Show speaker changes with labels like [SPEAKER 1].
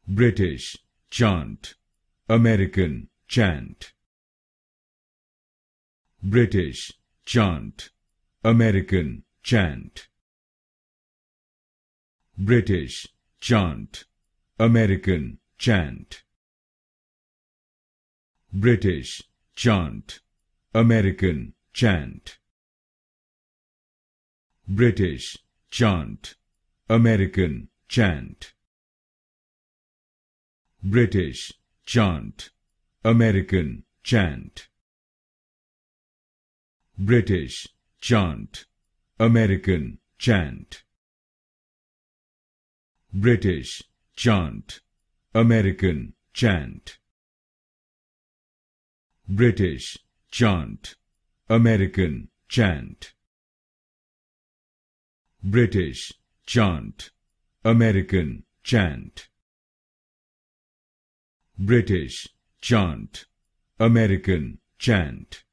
[SPEAKER 1] British chant, American chant. British chant, American chant. British chant, American chant. British chant, American chant. British chant, American chant. British chant, American chant. British chant, American chant. British chant, American chant. British chant, American chant. British chant, American chant. British chant, American chant.